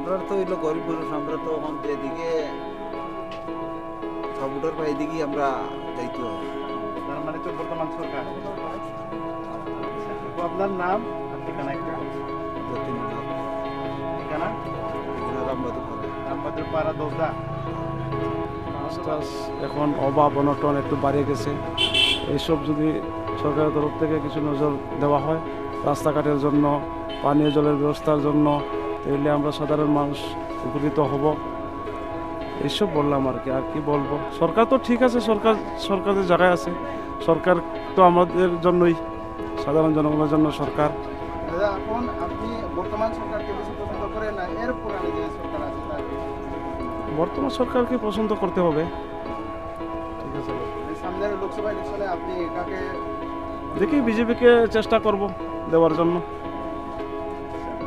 আমরা তো হইলো গরিব মানুষ, আমরা তো এখন যেদিকে সবুটার পাই দিকে আমরা যাইতে হবে। তার মানে তো বর্তমান সরকার। তো আপনার নাম আর ঠিকানা একটু ঠিকানা? রামবাদুর পাড়া দোসা। এখন অভাব অনটন একটু বাড়িয়ে গেছে, এইসব যদি সরকারের তরফ থেকে কিছু নজর দেওয়া হয় রাস্তাঘাটের জন্য, পানীয় জলের ব্যবস্থার জন্য, তাহলে আমরা সাধারণ মানুষ উপকৃত হব। এইসব বললাম আর কি বলবো। সরকার তো ঠিক আছে, সরকারের জায়গায় আছে, সরকার তো আমাদের জন্যই, সাধারণ জনগণের জন্য সরকার। এখন আপনি বর্তমান সরকারকে বেশি পছন্দ করেন না এর পুরানো যে সরকার আছে তাকে? বর্তমান সরকারকে পছন্দ করতে হবে। ঠিক আছে, সামনের লোকসভা ইলেকশনে আপনি কাকে দেখি বিজেপিকে চেষ্টা করব দেওয়ার জন্য,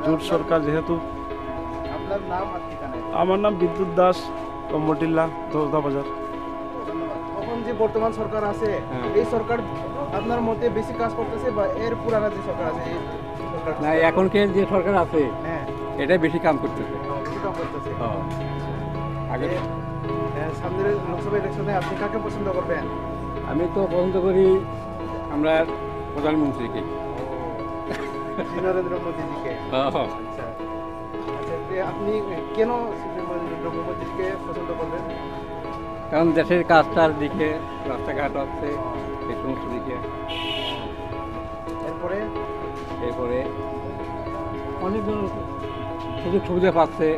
জোট সরকার যেহেতু। আপনার নাম আর ঠিকানা? আমার নাম বিদ্যুৎ দাস, কমটিল্লা, দোসদা বাজার। এখন যে বর্তমান সরকার আছে এই সরকার আপনার মতে বেশি কাজ করতেছে বা এর পুরানো যে সরকার আছে এই সরকার? না, এখনকার যে সরকার আছে হ্যাঁ এটাই বেশি কাম করতেছে। বেশি কাজ করতেছে। আগে সামনের লোকসভা ইলেকশনে আপনি কাকে পছন্দ করবেন? আমি তো পছন্দ করি আমরা প্রধানমন্ত্রীকে, নরেন্দ্র মোদীজিকে। আচ্ছা আচ্ছা, আপনি কেন নরেন্দ্র মোদীজিকে পছন্দ করবেন? কারণ দেশের কাজটার দিকে, রাস্তাঘাট আছে এই সমস্ত দিকে, এরপরে অনেক সুযোগ সুবিধা পাচ্ছে।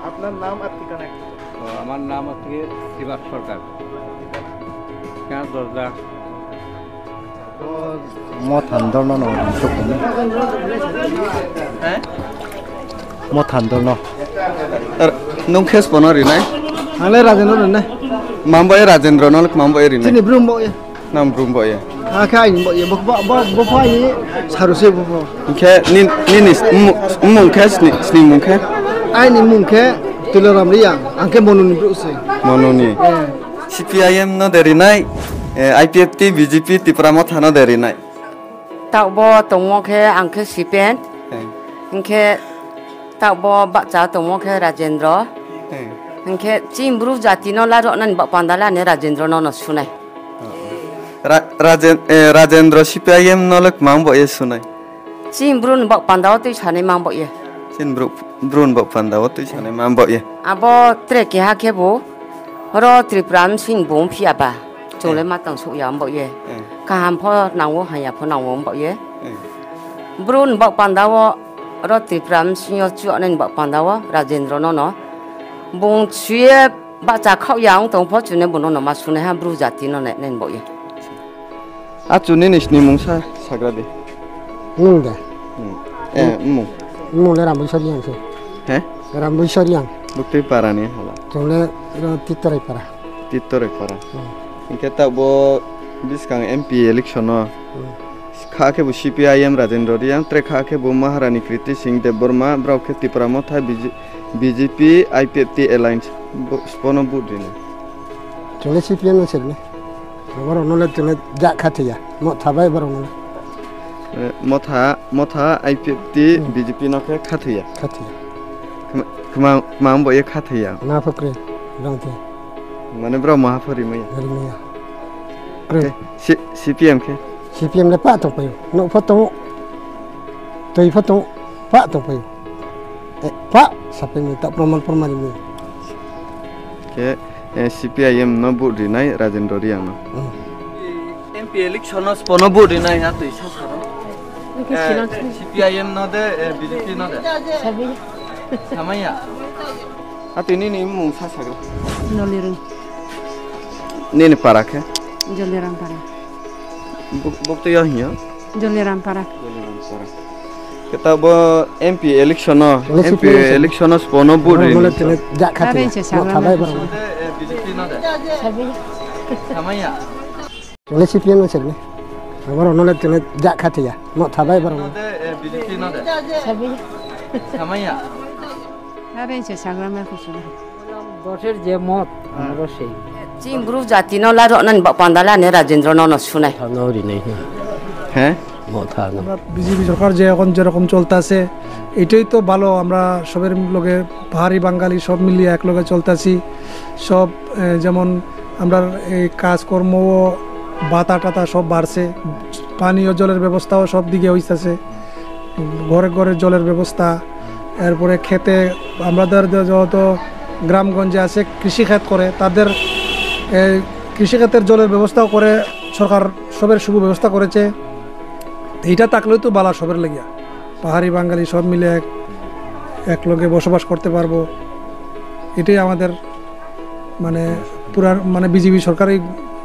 আপনার নাম আর ঠিকানা? আমার নাম হচ্ছে শ্রীবাস সরকার, দরজা। Nungkes pono rinai. Ale Rajendra rinai. Mamboy Rajendra nolak mamboy rinai. Sini Brumbo ya. Nam brumbo ya. Akai ni ya bapa ini harusnya bapa. Ke ni mungkes ni mungkes. Ai ni mungke tuloram riang. Angke mononi bruse. Mononi. CPIM no derinai. IPFT BJP Tipuramo thano derinai. Tao bo tongmo ke angke sipen. Angke tao bo bakca tongmo ke Rajendra. Angke cimbru jati no laro nan bak pandala ne Rajendra no sunai. Rajendra CPIM nolak mambo ya sunai. Cimbru bak pandawa tu chane mambo ye. Brun bak pandawa tu chane mambo ya. Abo trek ke hakebo. Ro tripram sing bom piaba. Jole matang su ya mambo ye. Kaham po nawo hanya po nawo mambo ye. Brun bak pandawa ro tripram sing yo chu nen bak pandawa Rajendra no. Bong chue bakca khau yang tong po chune bono no masune ha bru jati no nen bo ye. Acuni ni mungsa sagrade. Mung dah. Mung. Mung le rambu soriang tu. Rambu soriang. Bukti parani hala. Jole titorai para. Titorai para. Ingke tak bo biskang MP election no. Khake bu CPIM Rajendra Riang tre khake bu Maharani Kriti Singh Deborma brauke Tipuramo tha BJP IPFT Alliance spono budine. Jole CPM no serne. Baru nolak jole jak khat ya. Mo thabai baru nolak. Motha IPFT BJP no ke khathia. Khathia. Kemang boye khathia. Na fakre. Rangte. Mane bro mahapuri maya. Maya. CPM ke. CPM le pak tong payu. No potong. Toi potong pak tong payu. Pak sampai minta perman ini. Ke CPIM no budinai Rajendra Riang no. MP election no spono budinai ha tu isa saro. CPIM no de BJP no de. Samaya. Ati ni mung sa sagra. Nolirung. Ni para ke. Joleram para. Bukti ya hiya. Joleram para. Kita bo MP election no. MP election no spono budinai. Nolak jole jak khat ya. Mo thabai baru. BJP no de. Samaya. Jole CPM no serne. Baru nolak jole jak khat ya. Mo thabai baru. BJP no de. Samaya. Bosher je mot roshi. Cimbru jati no laro nan bak pandala ne Rajendra no sunai. He? আমরা BJP সরকার যে এখন যেরকম চলতেছে এটাই তো ভালো। আমরা সবের লগে পাহাড়ি বাঙালি সব মিলিয়ে এক লগে চলতেছি সব যেমন আমরা এই কাজকর্ম বাতা টাতা সব বাড়ছে, পানীয় জলের ব্যবস্থাও সব দিকে হইতেছে, ঘরে ঘরে জলের ব্যবস্থা। এরপরে খেতে আমাদের যত গ্রামগঞ্জে আছে কৃষিখাত করে তাদের কৃষিখাতের জলের ব্যবস্থাও করে সরকার, সবের সুব্যবস্থা করেছে। এইটা থাকলেও তো বালা সবের লাগিয়া পাহাড়ি বাঙালি সব মিলে এক লগে বসবাস করতে পারবো। এটাই আমাদের মানে পুরা মানে বিজেপি সরকারই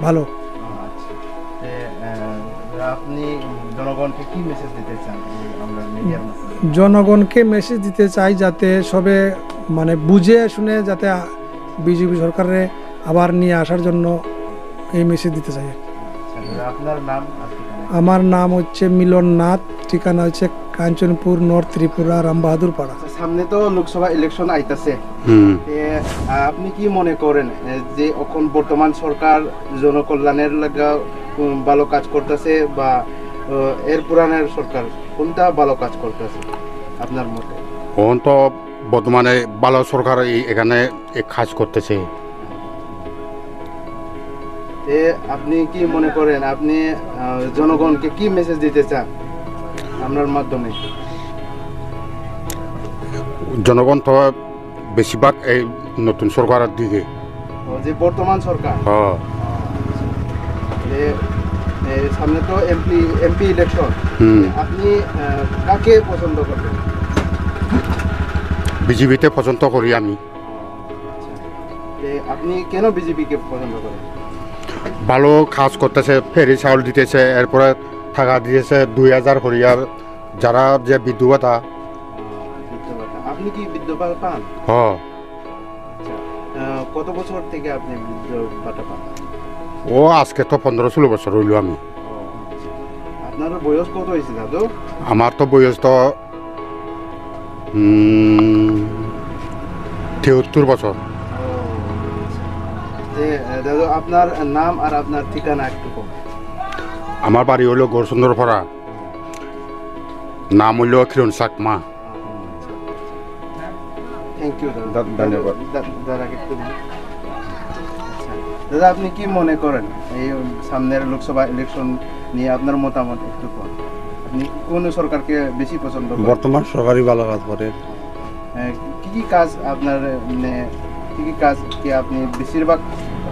ভালো। আপনি জনগণকে কি মেসেজ দিতে চান আমরা মিডিয়ার মাধ্যমে? জনগণকে মেসেজ দিতে চাই যাতে সবে মানে বুঝে শুনে যাতে বিজেপি সরকারে আবার নিয়ে আসার জন্য এই মেসেজ দিতে চাই। আপনার নাম আর ঠিকানা? আমার নাম হচ্ছে মিলন নাথ, ঠিকানা হচ্ছে কাঞ্চনপুর, নর্থ ত্রিপুরা, রামবাহাদুর পাড়া। সামনে তো লোকসভা ইলেকশন আইতাছে, আপনি কি মনে করেন যে এখন বর্তমান সরকার জনকল্যাণের লাগা ভালো কাজ করতেছে বা এর পুরানের সরকার কোনটা ভালো কাজ করতেছে আপনার মতে? এখন তো বর্তমানে ভালো সরকার এখানে কাজ করতেছে। আপনি কি মনে করেন আপনি জনগণকে কি মেসেজ দিতে চান আপনার মাধ্যমে? জনগণ তো বেশিরভাগ এই নতুন সরকারের দিকে, যে বর্তমান সরকার সামনে তো এমপি ইলেকশন, আপনি কাকে পছন্দ করেন? বিজেপিতে পছন্দ করি আমি। আপনি কেন বিজেপিকে পছন্দ করেন? ভালো কাজ করতেছে, ফেরি চাউল দিতেছে, এরপরে টাকা দিয়েছে 2000 হরিয়ার যারা যে বিদ্যুৎ ভাতা। আপনি কি বিদ্যুৎ ভাতা পান? কত বছর থেকে আপনি বিদ্যুৎ ভাতা পান? ও আজকে তো 15-16 বছর হইল আমি। আপনার বয়স কত হয়েছে দাদু? আমার তো বয়স তো 73 বছর। দাদু আপনার নাম আর আপনার ঠিকানা একটু কম। আমার বাড়ি হইল গৌরচন্দ্রপাড়া, নাম হইল কিরণ চাকমা। থ্যাংক ইউ ধন্যবাদ। দাদা একটু দিন। দাদা আপনি কি মনে করেন এই সামনের লোকসভা ইলেকশন নিয়ে আপনার মতামত একটু কম? আপনি কোন সরকারকে বেশি পছন্দ করেন? বর্তমান সরকারই ভালো কাজ করে। কি কি কাজ আপনার মানে কি কি কাজ কি আপনি বেশিরভাগ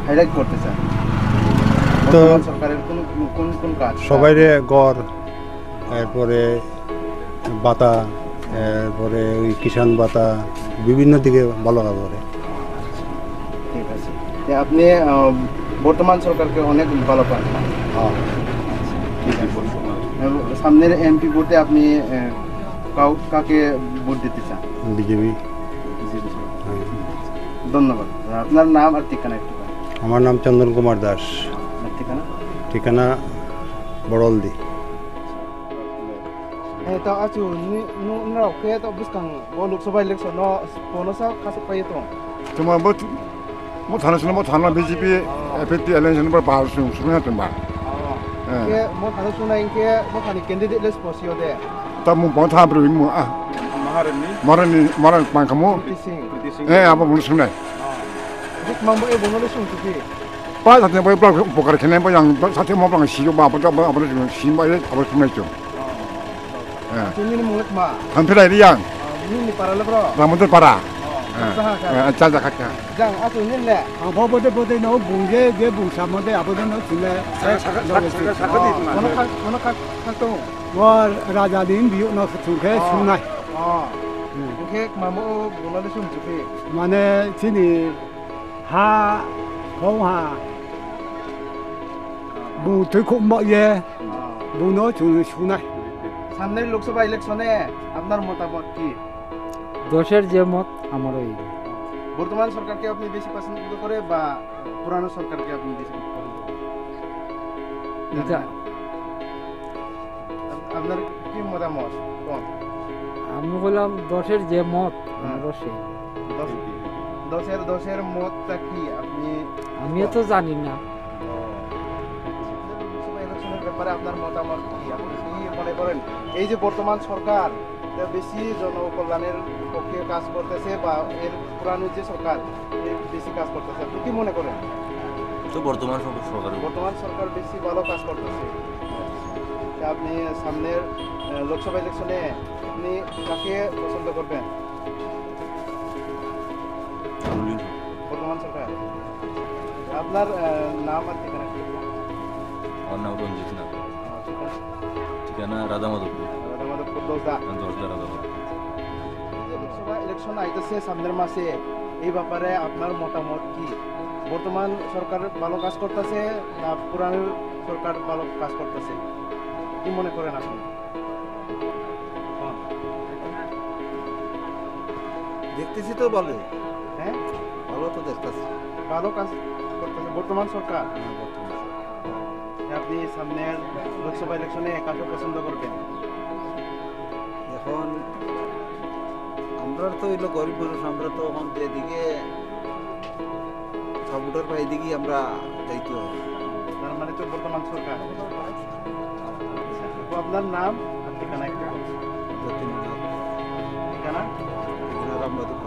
হাইলাইট করতে চান? তো সরকারের কোন কোন কোন কাজ? সবাইরে গড়, এরপরে বাতা, এরপরে ওই কিষাণ বাতা, বিভিন্ন দিকে ভালো কাজ করে। ঠিক আছে, আপনি বর্তমান সরকারকে অনেক ভালো পান। সামনের এমপি ভোটে আপনি কাকে ভোট দিতে চান? বিজেপি। ধন্যবাদ। আপনার নাম আর ঠিকানা একটু? আমার নাম চন্দন কুমার দাস। আপনার ঠিকানা? ঠিকানা বড়লদি। তো আছো নাও কে তো বিস্কাং লোকসভা ইলেকশন নো পনসা কাছে পাই তো তোমার mo থানা mo থানা বিজেপি এফএটি ইলেকশন পর পার শুনে তোমা কে মো থানা শুনা ইনকে মো খানি ক্যান্ডিডেট লিস্ট পসিও দে তা mo bon থা ব্রুই mo মারানি পাঙ্কামো আবার মনে শুনে দিক মামবো এ বনলে শুনছি পা সাথে বই ব্লক উপকার খেলে বই আং সাথে mo ব্লক সিও বা আবার সিমবা আবার শুনে চো তুমি মুলত মা 한편에 리양 নি পারালে ব্র রামদের পাড়া চাচা কাকা যাং আছো নিলে বদে নো বুঙ্গে গে বুসামদে আবদে নো ছিলে কোন খাতো ওর রাজা দিন বিউ নো সুখে শুনাই কে মামবো বনলে শুনছি মানে চিনি হা হা বু তুই খুব ময়ে বু নো শুনাই। সামনের লোকসভা ইলেকশনে আপনার মতামত কি? দোষের যে মত আমারও এই। বর্তমান সরকারকে আপনি বেশি পছন্দ করে বা পুরানো সরকারকে আপনি বেশি পছন্দ করেন? আপনার কি মতামত কোন? আমি বললাম দোষের যে মত আমারও সেই। দশের মতটা কি আপনি? আমিও তো জানি না। লোকসভা ইলেকশনের ব্যাপারে আপনার মতামত কি? আপনি কি মনে করেন এই যে বর্তমান সরকার বেশি জনকল্যাণের পক্ষে কাজ করতেছে বা এর পুরানো যে সরকার এর বেশি কাজ করতেছে, আপনি কি মনে করেন? তো বর্তমান সরকার বর্তমান সরকার বেশি ভালো কাজ করতেছে। তা আপনি সামনের লোকসভা ইলেকশনে আপনি কাকে পছন্দ করবেন? বর্তমান সরকার। আপনার নাম আর ঠিকানা কি? আমার নাম রঞ্জিত না, ঠিকানা রাধামাধবপুর। রাধামাধবপুর দোসদা। রাধামাধব। লোকসভা ইলেকশন আইতেছে সামনের মাসে, এই ব্যাপারে আপনার মতামত কি? বর্তমান সরকার ভালো কাজ করতেছে না পুরানো সরকার ভালো কাজ করতেছে, কি মনে করেন আপনি? দেখতেছি তো ভালো, হ্যাঁ ভালো তো দেখতেছি, ভালো কাজ করতেছে বর্তমান সরকার। আপনি সামনের লোকসভা ইলেকশনে কাকে পছন্দ করবেন? এখন আমরা তো হইলো গরিব মানুষ, আমরা তো এখন যেদিকে সাপোর্টার পাই এদিকেই আমরা যাইতে হবে। তার মানে তো বর্তমান সরকার। তো আপনার নাম আর ঠিকানা একটু বলুন। ঠিকানা রামবাদুর